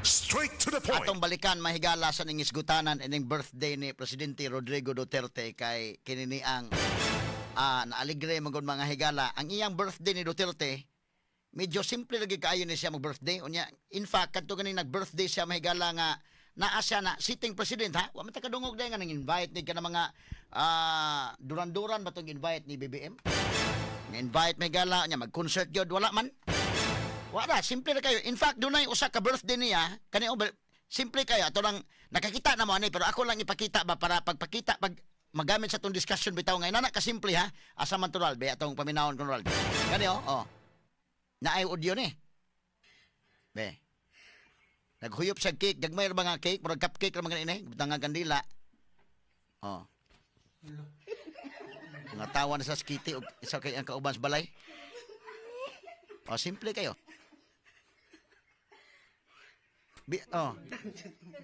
Straight to the point. Atong balikan mahigala sa ning isgutanan ining birthday ni Presidente Rodrigo Duterte kay kinini ang naaligre magud mga higala. Ang iyang birthday ni Duterte medyo simple lagi kaayo ni siya mag-birthday. Unya, in fact kadto ganing nag-birthday siya mahigala nga naa siya na sitting president ha. Wa man ta kadungog day nga nang invite ni kana mga duran-duran ba tong invite ni BBM. Nga invite mahigala nya mag-concert gyud wala man. Wala, simple na kayo. In fact, doon na yung usa ka birthday niya, simple kayo. Ito lang, nakakita na mo ani, pero ako lang ipakita ba para pagpakita, pag magamit sa itong discussion bitaw ngayon. Nana, kasimple ha, asa man to Ral, be, atong paminahon ko Ral. Gani oh. Naay audio ni. Be. Naghuyop sa cake, gagmay ra mga cake, murag cupcake ra mga ini, butang kandila. Oh. Mga tawa na sa skiti, isa kay ang kauban sa balay. Oh, simple kayo.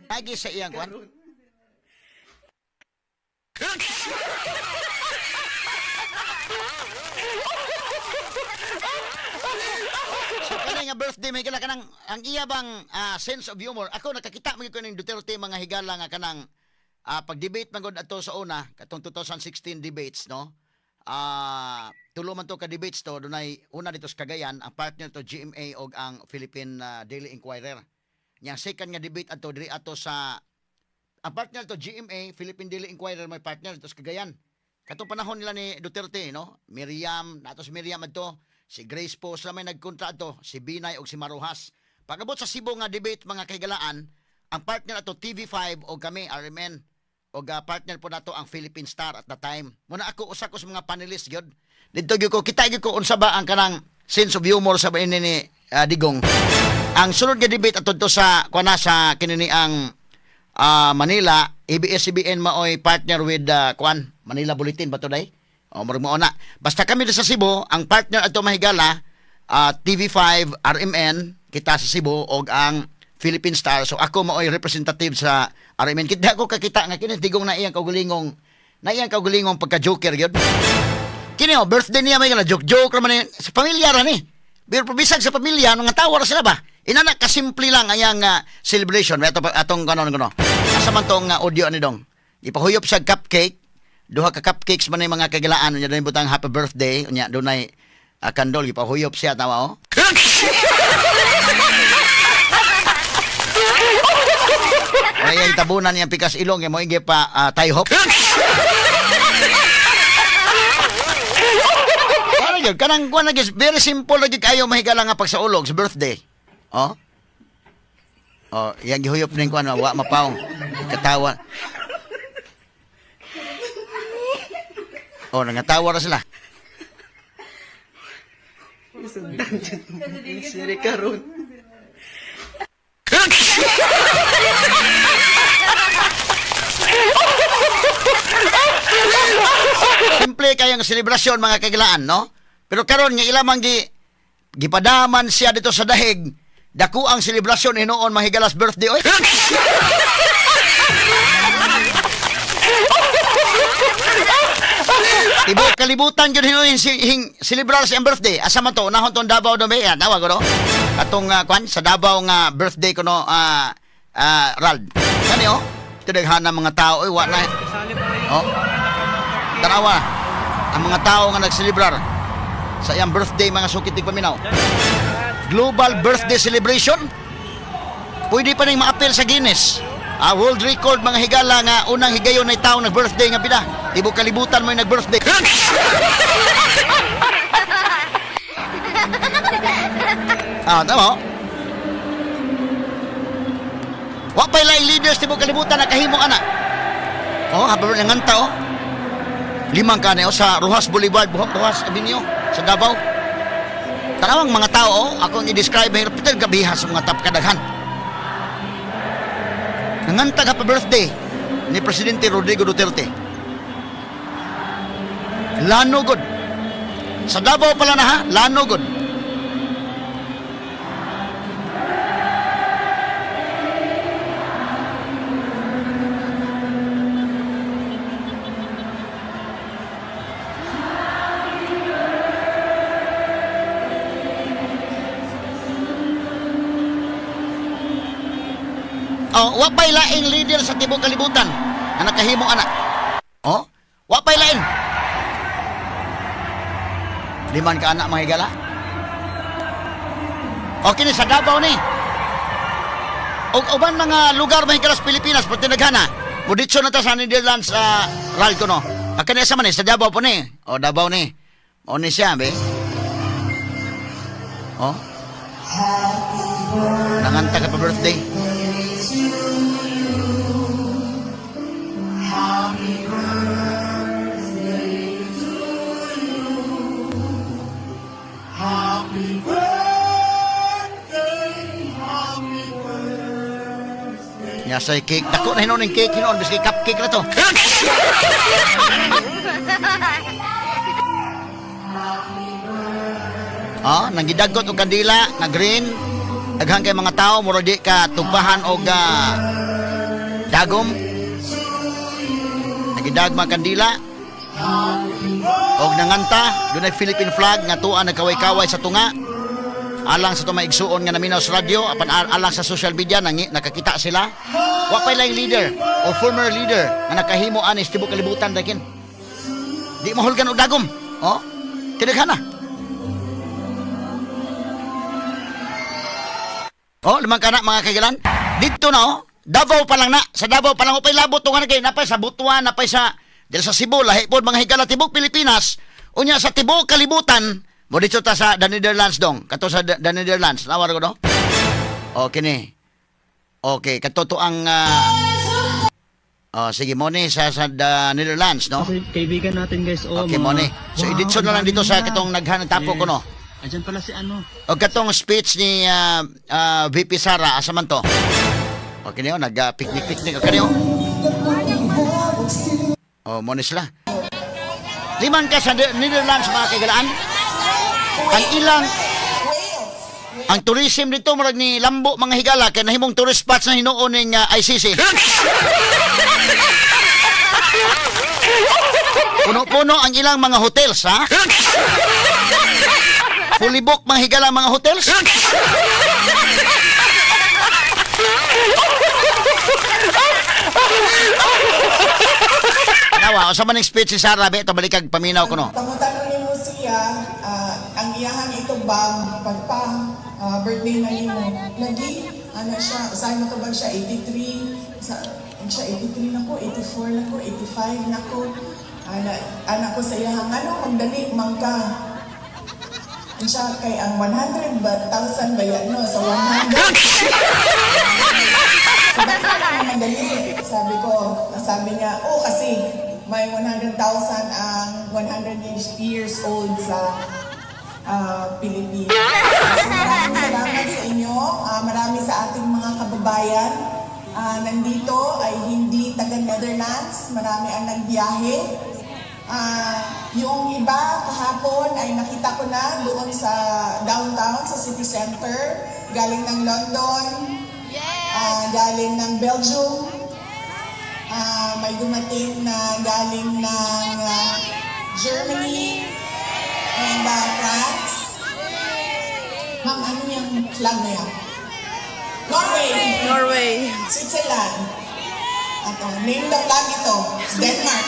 Lagi sa iyang kwan. So kani nga birthday may kala kanang ang iya bang sense of humor. Ako nakakita mo ko ning Duterte mga higala nga kanang pag-debate man gud ato sa una katong 2016 debates no. Tulo man to ka debates to dunay una dito sa Cagayan ang partner to GMA og ang Philippine Daily Inquirer. Yang second nga debate ato diri ato sa ang partner to GMA Philippine Daily Inquirer may partner dito sa Cagayan. Katong panahon nila ni Duterte no, Miriam, nato si Miriam adto, si Grace po sila may nagkontra ato, si Binay og si Maruhas. Pagabot sa Cebu nga debate mga kaigalaan, ang partner ato TV5 og kami RMN og partner po nato ang Philippine Star at the time. Muna ako usa ko sa mga panelists gyud. Dito gyud ko kita gyud ko unsa ba ang kanang sense of humor sa bain ni Digong. Ang sunod nga debate ato sa kuana sa kinini ang Manila, ABS-CBN maoy partner with kuan Manila Bulletin ba to day? O murag mo na. Basta kami sa Cebu, ang partner ato mahigala TV5, RMN kita sa Cebu og ang Philippine Star. So ako maoy representative sa RMN. Kita ko kakita nga kini Digong na iyang kagulingong pagka-joker gyud. Kini birthday niya may joke man sa pamilya ra ni. Pero bisag sa pamilya nga tawa ra sila ba? Inana kasimple lang ayang celebration. Atong ganon. Asa man tong audio ani dong. Ipahuyop sa cupcake. Duha ka cupcakes man mga kagilaan nya dunay butang happy birthday nya dunay kandol ipahuyop siya tawa oh. Ay tabunan niyang pikas ilong mo igi pa tie hop. Kanang kuan lagi very simple lagi kayo mahigala nga pagsaulog sa birthday. Oh. Oh, yang gihuyop ning kuan wa mapaong katawa. Oh, nangatawa ra sila. Siri karon. Simple kayang selebrasyon mga kagilaan, no? Pero karon nga ilamang gipadaman siya dito sa dahig. Dako ang selebrasyon hinoon mahigalas birthday oy. Ibo kalibutan gyud hinoon celebrar sa birthday. Asa man to? Unahon tong Davao do be. Tawag ko no. Atong kwan sa Davao nga birthday ko no Rald. Kani oh. Tidaghana mga tao oy wa na. Oh. Tanawa. Ang mga tao nga nagselebrar sa iyang birthday mga sukitig paminaw. Global birthday celebration. Pwede pa ning ma-appeal sa Guinness. World record mga higala nga unang higayon na tao nag-birthday nga pila. Tibo kalibutan mo yung nag-birthday. Tama. Wa pa ilay leaders tibo kalibutan nakahimong ana. Habang nanganta Limang kaneo sa Rojas Boulevard, Rojas Avenue sa Davao. Tanawang mga tao, akong i-describe mahirap pital gabiha sa mga tapkadaghan. Nanganta ka pa birthday ni Presidente Rodrigo Duterte. Lano god. Sa Davao pala na ha, lano god. Oh, wa pa'y laing leader sa tibok kalibutan nga nakahimong anak. Oh, wa pa'y lain. Liman ka anak mga higala. Okay ni sa Davao ni. Og uban mga lugar mga higala sa Pilipinas pag tinaghana. Muditso na ta sa Netherlands sa Ralco no. Kani sa man ni sa Davao po ni. O Davao ni. O ni siya be. Oh. Nanganta ka pa birthday. Nya say cake. Dako na hinon ng cake hinon biski cupcake na to. Nanggidagot og kandila na green. Daghang kay mga tao mura di ka tugbahan og dagom. Nagidag mga kandila. Og nanganta dunay Philippine flag nga tuan nagkaway-kaway sa tunga. Alang sa tumaigsuon nga naminaw sa radyo, apan alang sa social media nakakita sila. Wa pay laing leader or former leader nga nakahimo ani sa tibok kalibutan dakin. Di mahulgan og dagom. Oh, tidaghana. Oh, limang kana mga kaigalan. Dito na oh, Davao pa lang na. Sa Davao pa lang upay labot nga kay napay sa Butuan, napay sa dil sa Cebu, lahi pod mga higala tibok Pilipinas. Unya sa tibok kalibutan. Mo dito ta sa the Netherlands dong. Kato sa the Netherlands. Nawar ko do. Okay ni. Okay, kato to ang sige mo ni sa the Netherlands, no? Kasi kaibigan natin guys. Okay mo ni. So editso na lang dito sa katong naghanap tapo ko no. Ayan pala si ano. O katong speech ni VP Sara asa man to? Okay niyo nag-picnic okay niyo. Oh, mo ni sila. Liman ka sa Netherlands mga kaigalaan. Ang tourism dito murag ni Lambo mga higala kay nahimong tourist spots na hinuon ning ICC. Puno-puno ang ilang mga hotels, ha? Fully booked mga higala mga hotels. Nawa, sa maning speech si Sara, be, ito balikag paminaw ko no. Tangutan ni mo siya, ang iyahang itong bag, birthday na nimo. Lagi, ano siya, usahin mo ito bag siya, 83, siya 83 na ko, 84 na ko, 85 na ko. Anak ko sa iyahang, ano, magdali, mangka. Siya kay ang 100,000 ba yan, no? Sa 100. Sabi niya, kasi may 100,000 ang 100 years old sa Pilipinas. Maraming salamat sa inyo. Marami sa ating mga kababayan. Nandito ay hindi taga Netherlands. Marami ang nagbiyahe. Yung iba kahapon ay nakita ko na doon sa downtown, sa city center. Galing ng London. Galing ng Belgium. May dumating na galing ng Germany and France. Ma'am, ano yung flag na yan? Norway. Switzerland. At name the flag ito. Denmark.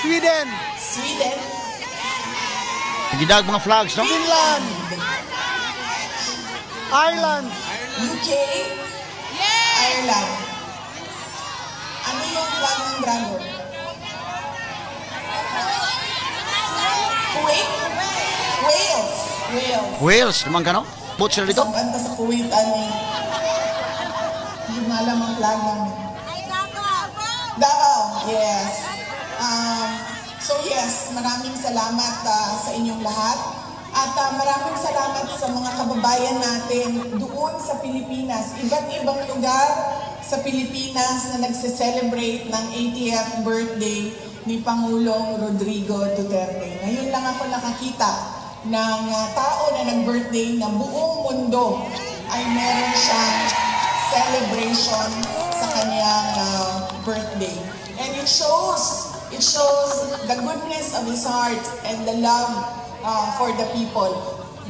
Sweden. Gidag mga flags, no? Finland. Ireland. UK. Ireland. Ano yung flag ng dragon? Kuwait? Wales, naman ka no? Boat sila dito? Isang kanta sa Kuwait, hindi malam ang flag namin. Davao, yes. So yes, maraming salamat sa inyong lahat. At maraming salamat sa mga kababayan natin doon sa Pilipinas. Iba't ibang lugar sa Pilipinas na nagse-celebrate ng 80th birthday ni Pangulong Rodrigo Duterte. Ngayon lang ako nakakita ng tao na nag-birthday na buong mundo ay meron siyang celebration sa kanyang birthday. And it shows the goodness of his heart and the love for the people.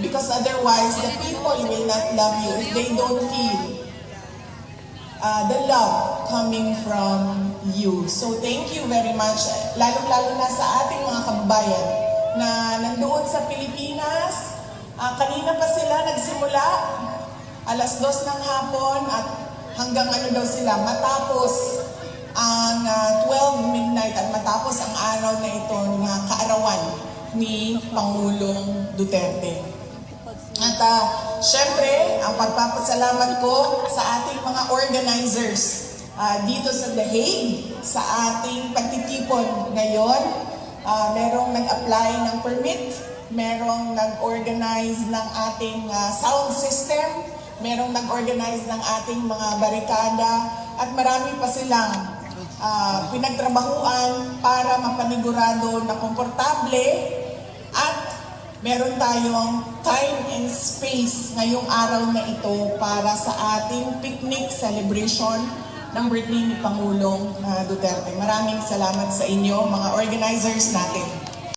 Because otherwise, the people will not love you if they don't feel the love coming from you. So thank you very much, lalong-lalo na sa ating mga kababayan na nandoon sa Pilipinas. Kanina pa sila nagsimula, alas 2 ng hapon at hanggang ano daw sila, matapos ang 12 midnight at matapos ang araw na ito na kaarawan ni Pangulong Duterte. At syempre, ang pagpapasalamat ko sa ating mga organizers dito sa The Hague, sa ating pagtitipon ngayon. Merong nag-apply ng permit, merong nag-organize ng ating sound system, merong nag-organize ng ating mga barikada, at marami pa silang pinagtrabahuan para mapanigurado na komportable at meron tayong time and space ngayong araw na ito para sa ating picnic celebration ng birthday ni Pangulong Duterte. Maraming salamat sa inyo, mga organizers natin.